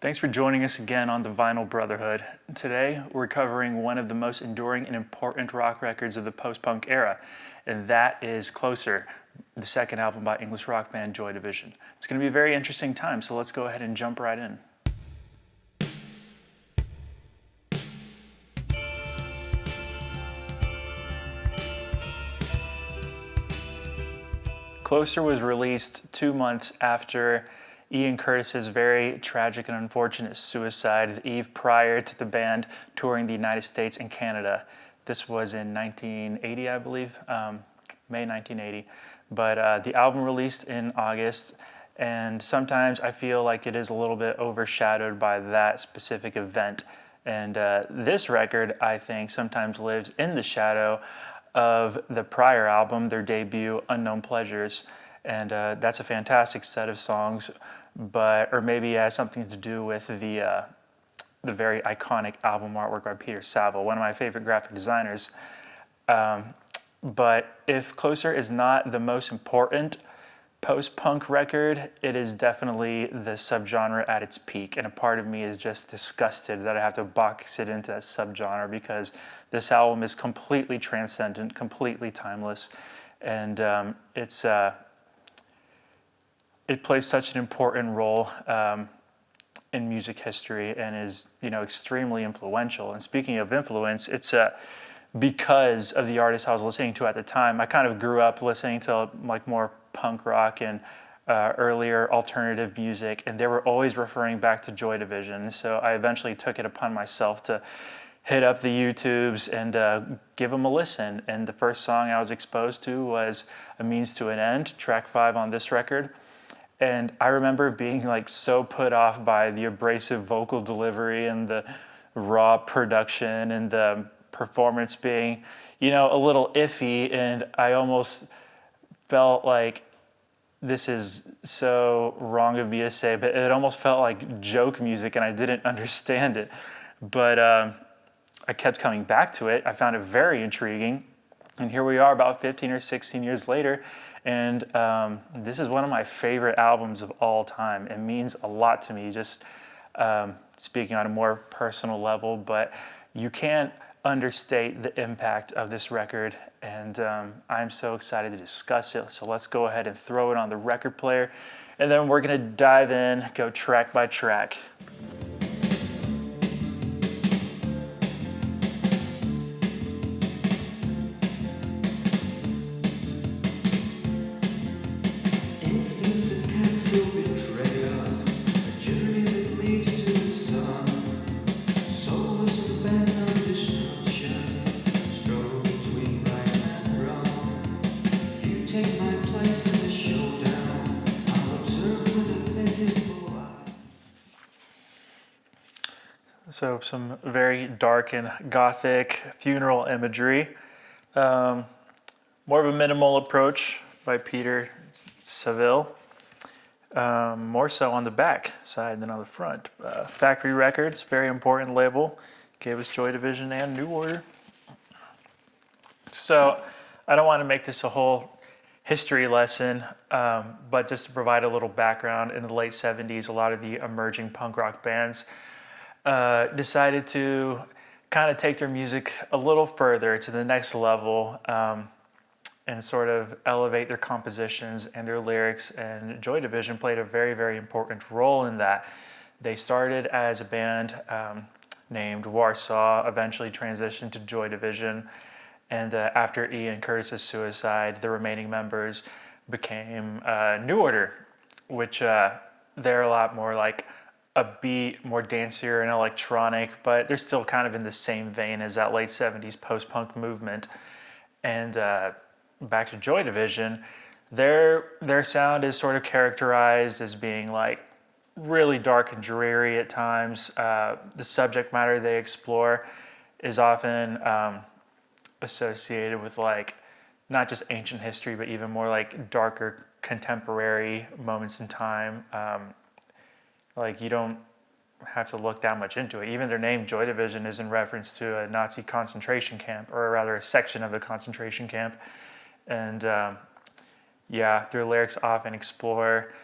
Thanks for joining us again on the Vinyl Brotherhood. Today, we're covering one of the most enduring and important rock records of the post-punk era, and that is Closer, the second album by English rock band Joy Division. It's going to be a very interesting time, so let's go ahead and jump right in. Closer was released 2 months after Ian Curtis's very tragic and unfortunate suicide the eve prior to the band touring the United States and Canada. This was in 1980, I believe, May 1980. But the album released in August, and sometimes I feel like it is a little bit overshadowed by that specific event. And this record, I think, sometimes lives in the shadow of the prior album, their debut, Unknown Pleasures. And that's a fantastic set of songs, or maybe it has something to do with the very iconic album artwork by Peter Saville, one of my favorite graphic designers. But if Closer is not the most important post-punk record, it is definitely the subgenre at its peak. And a part of me is just disgusted that I have to box it into that subgenre, because this album is completely transcendent, completely timeless, and it plays such an important role in music history and is, extremely influential. And speaking of influence, it's because of the artists I was listening to at the time. I kind of grew up listening to like more punk rock and earlier alternative music, and they were always referring back to Joy Division. So I eventually took it upon myself to hit up the YouTubes and give them a listen. And the first song I was exposed to was A Means to an End, track 5 on this record. And I remember being like so put off by the abrasive vocal delivery and the raw production and the performance being, a little iffy. And I almost felt like, this is so wrong of me to say, but it almost felt like joke music, and I didn't understand it. But I kept coming back to it. I found it very intriguing. And here we are about 15 or 16 years later, and this is one of my favorite albums of all time. It means a lot to me, just speaking on a more personal level, but you can't understate the impact of this record, and I'm so excited to discuss it. So let's go ahead and throw it on the record player, and then we're gonna dive in, go track by track. So some very dark and gothic funeral imagery. More of a minimal approach by Peter Saville. More so on the back side than on the front. Factory Records, very important label, gave us Joy Division and New Order. So I don't want to make this a whole history lesson, but just to provide a little background, in the late 70s, a lot of the emerging punk rock bands decided to kind of take their music a little further to the next level, and sort of elevate their compositions and their lyrics. And Joy Division played a very, very important role in that. They started as a band named Warsaw, eventually transitioned to Joy Division. And after Ian Curtis's suicide, the remaining members became New Order, which they're a lot more like upbeat, more dancier and electronic, but they're still kind of in the same vein as that late 70s post-punk movement. And back to Joy Division, their sound is sort of characterized as being like really dark and dreary at times. The subject matter they explore is often associated with like not just ancient history, but even more like darker contemporary moments in time. Like you don't have to look that much into it. Even their name, Joy Division, is in reference to a Nazi concentration camp, or rather a section of a concentration camp. And their lyrics often explore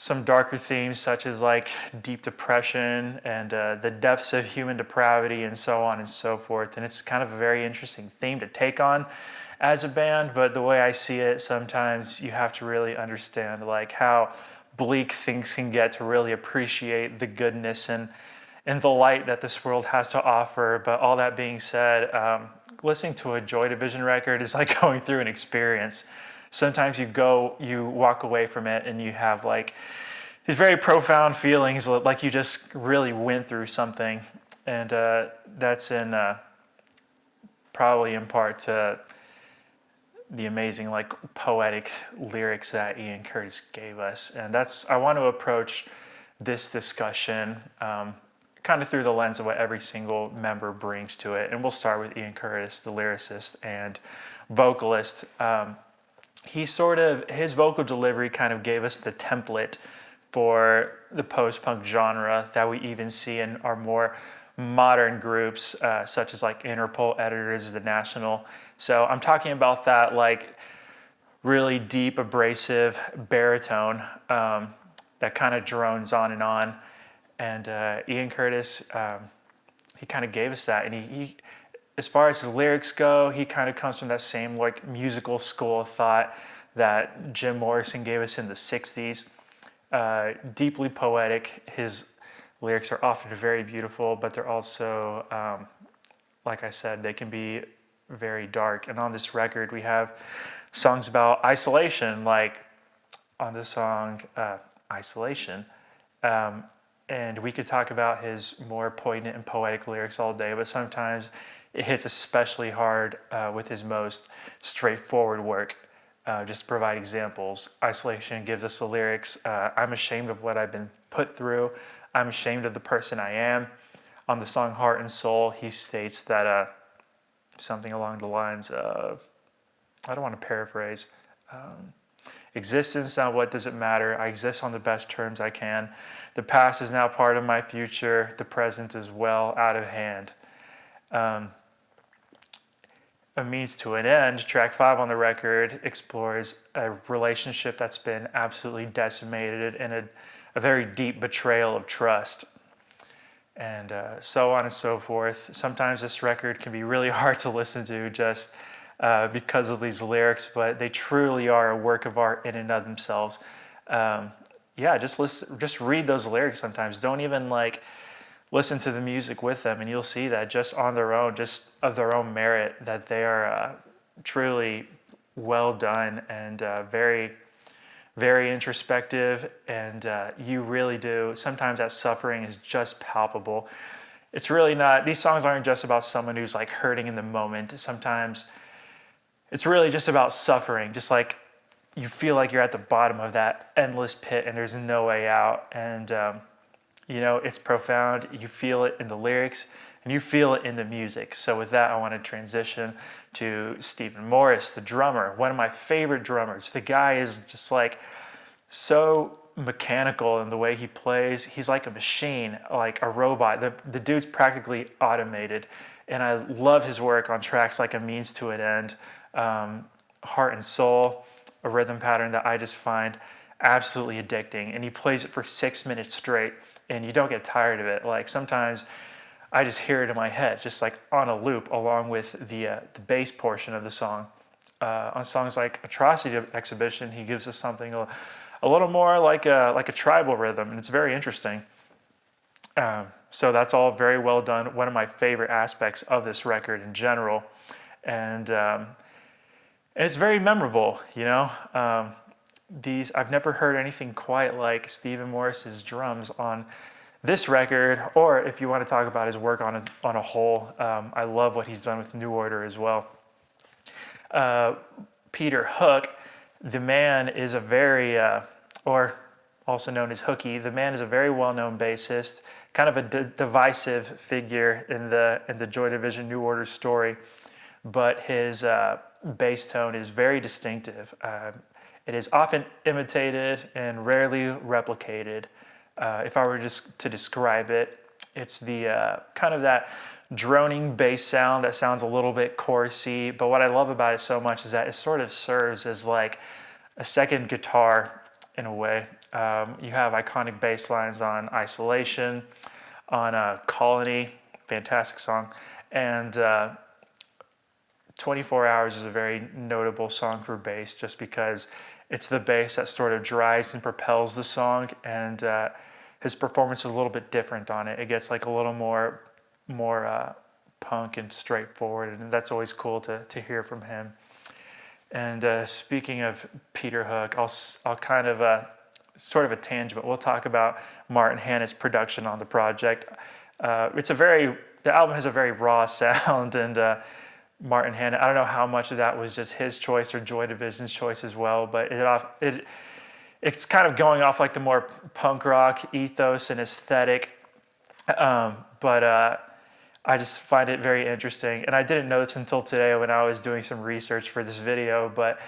some darker themes such as like deep depression and the depths of human depravity and so on and so forth. And it's kind of a very interesting theme to take on as a band, but the way I see it, sometimes you have to really understand like how bleak things can get to really appreciate the goodness and the light that this world has to offer. But all that being said, listening to a Joy Division record is like going through an experience. Sometimes you walk away from it and you have like these very profound feelings, like you just really went through something. And that's probably in part to the amazing like poetic lyrics that Ian Curtis gave us. And I want to approach this discussion kind of through the lens of what every single member brings to it. And we'll start with Ian Curtis, the lyricist and vocalist. His vocal delivery kind of gave us the template for the post-punk genre that we even see in our more modern groups, such as like Interpol, Editors, The National. So I'm talking about that like really deep, abrasive baritone that kind of drones on. And Ian Curtis, he kind of gave us that. And he as far as the lyrics go, he kind of comes from that same like musical school of thought that Jim Morrison gave us in the 60s. Deeply poetic. His lyrics are often very beautiful, but they're also, like I said, they can be very dark. And on this record, we have songs about isolation, like on the song Isolation. And we could talk about his more poignant and poetic lyrics all day, but sometimes it hits especially hard with his most straightforward work. Just to provide examples, Isolation gives us the lyrics, I'm ashamed of what I've been put through. I'm ashamed of the person I am. On the song Heart and Soul, he states that something along the lines of, I don't want to paraphrase, existence, now what does it matter? I exist on the best terms I can. The past is now part of my future. The present is well out of hand. A Means to an End, track 5 on the record, explores a relationship that's been absolutely decimated and a very deep betrayal of trust. And so on and so forth. Sometimes this record can be really hard to listen to just because of these lyrics, but they truly are a work of art in and of themselves. Just read those lyrics sometimes. Don't even like listen to the music with them, and you'll see that just on their own, just of their own merit, that they are truly well done and very, very introspective. And you really do. Sometimes that suffering is just palpable. It's really not, these songs aren't just about someone who's like hurting in the moment. Sometimes it's really just about suffering, just like you feel like you're at the bottom of that endless pit and there's no way out. And it's profound. You feel it in the lyrics and you feel it in the music. So with that, I want to transition to Stephen Morris, the drummer, one of my favorite drummers. The guy is just like so mechanical in the way he plays. He's like a machine, like a robot. The dude's practically automated. And I love his work on tracks like A Means to an End, Heart and Soul, a rhythm pattern that I just find absolutely addicting. And he plays it for 6 minutes straight. And you don't get tired of it. Like sometimes I just hear it in my head, just like on a loop, along with the bass portion of the song. On songs like Atrocity Exhibition, he gives us something a little more like a tribal rhythm, and it's very interesting. So that's all very well done. One of my favorite aspects of this record in general, and it's very memorable. I've never heard anything quite like Stephen Morris's drums on this record, or if you want to talk about his work on a whole, I love what he's done with New Order as well. Peter Hook, the man is a very, or also known as Hooky, the man is a very well-known bassist, kind of a divisive figure in the Joy Division New Order story, but his bass tone is very distinctive. It is often imitated and rarely replicated. If I were just to describe it, it's the kind of that droning bass sound that sounds a little bit chorusy. But what I love about it so much is that it sort of serves as like a second guitar in a way. You have iconic bass lines on Isolation, on Colony, fantastic song, and 24 Hours is a very notable song for bass just because it's the bass that sort of drives and propels the song, and his performance is a little bit different on it. It gets like a little more punk and straightforward, and that's always cool to hear from him. And speaking of Peter Hook, I'll kind of sort of a tangent, but we'll talk about Martin Hannett's production on the project. The album has a very raw sound, and Martin Hannett, I don't know how much of that was just his choice or Joy Division's choice as well, but it's kind of going off like the more punk rock ethos and aesthetic. But I just find it very interesting. And I didn't know this until today when I was doing some research for this video, but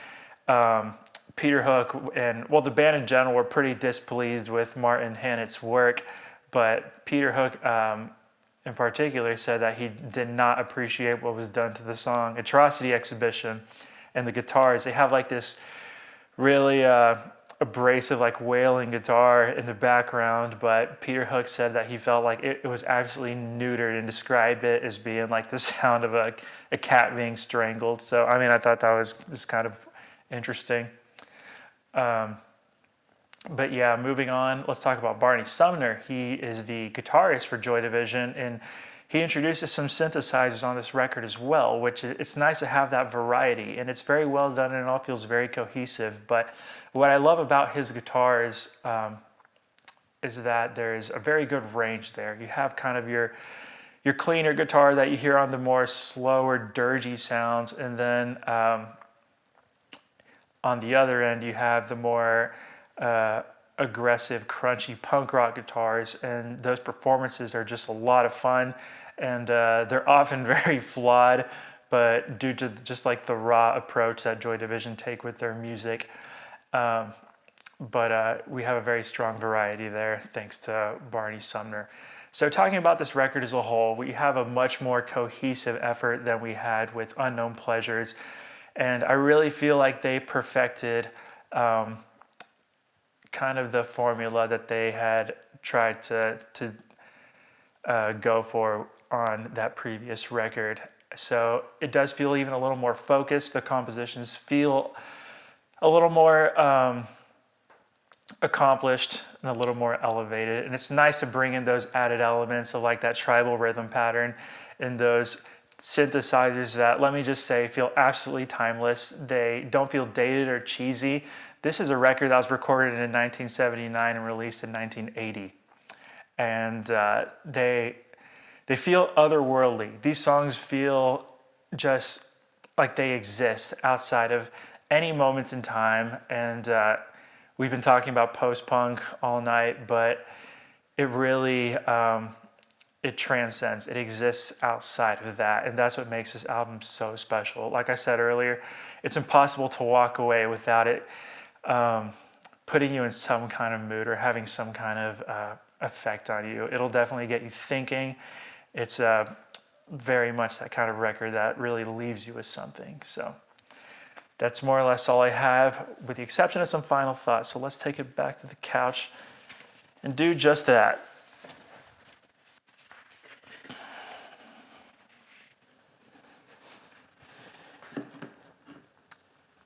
Peter Hook and, well, the band in general were pretty displeased with Martin Hannett's work, but Peter Hook in particular said that he did not appreciate what was done to the song Atrocity Exhibition. And the guitars, they have like this really abrasive, like wailing guitar in the background, but Peter Hook said that he felt like it was absolutely neutered and described it as being like the sound of a cat being strangled. So, I mean, I thought that was kind of interesting. But yeah, moving on, let's talk about Barney Sumner. He is the guitarist for Joy Division, and he introduces some synthesizers on this record as well, which it's nice to have that variety, and it's very well done and it all feels very cohesive. But what I love about his guitars is that there's a very good range there. You have kind of your cleaner guitar that you hear on the more slower, dirgy sounds, and then on the other end you have the more aggressive, crunchy punk rock guitars, and those performances are just a lot of fun, and they're often very flawed, but due to just like the raw approach that Joy Division take with their music. But we have a very strong variety there thanks to Barney Sumner. So talking about this record as a whole, we have a much more cohesive effort than we had with Unknown Pleasures, and I really feel like they perfected kind of the formula that they had tried to go for on that previous record. So it does feel even a little more focused. The compositions feel a little more accomplished and a little more elevated. And it's nice to bring in those added elements of like that tribal rhythm pattern and those synthesizers that, let me just say, feel absolutely timeless. They don't feel dated or cheesy. This is a record that was recorded in 1979 and released in 1980. And they feel otherworldly. These songs feel just like they exist outside of any moment in time. And we've been talking about post-punk all night, but it really, it transcends. It exists outside of that. And that's what makes this album so special. Like I said earlier, it's impossible to walk away without it putting you in some kind of mood or having some kind of effect on you. It'll definitely get you thinking. It's very much that kind of record that really leaves you with something. So that's more or less all I have, with the exception of some final thoughts. So let's take it back to the couch and do just that.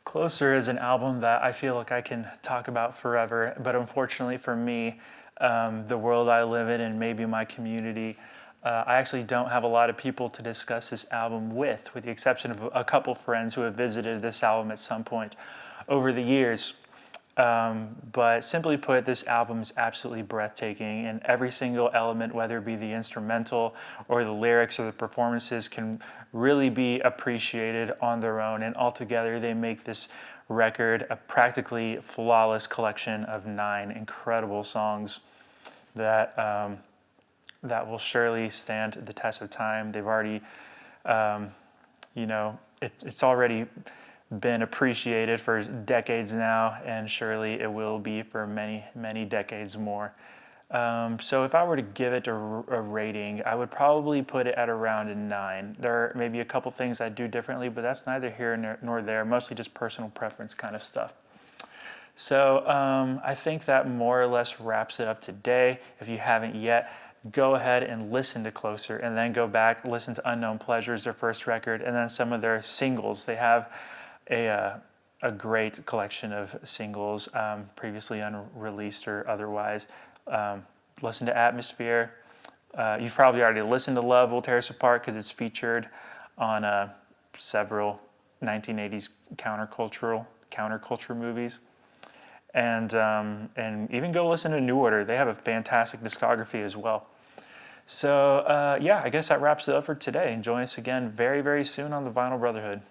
Closer is an album that I feel like I can talk about forever, but unfortunately for me, the world I live in and maybe my community, I actually don't have a lot of people to discuss this album with the exception of a couple friends who have visited this album at some point over the years. But simply put, this album is absolutely breathtaking, and every single element, whether it be the instrumental or the lyrics or the performances, can really be appreciated on their own, and altogether they make this record a practically flawless collection of 9 incredible songs that that will surely stand the test of time. They've already, it's already been appreciated for decades now, and surely it will be for many, many decades more. So if I were to give it a rating, I would probably put it at around a 9. There are maybe a couple things I'd do differently, but that's neither here nor there, mostly just personal preference kind of stuff. So I think that more or less wraps it up today. If you haven't yet, go ahead and listen to Closer, and then go back, listen to Unknown Pleasures, their first record, and then some of their singles. They have a great collection of singles, previously unreleased or otherwise. Listen to Atmosphere. You've probably already listened to Love Will Tear Us Apart because it's featured on several 1980s counterculture movies. And even go listen to New Order. They have a fantastic discography as well. So yeah, I guess that wraps it up for today. And join us again very, very soon on the Vinyl Brotherhood.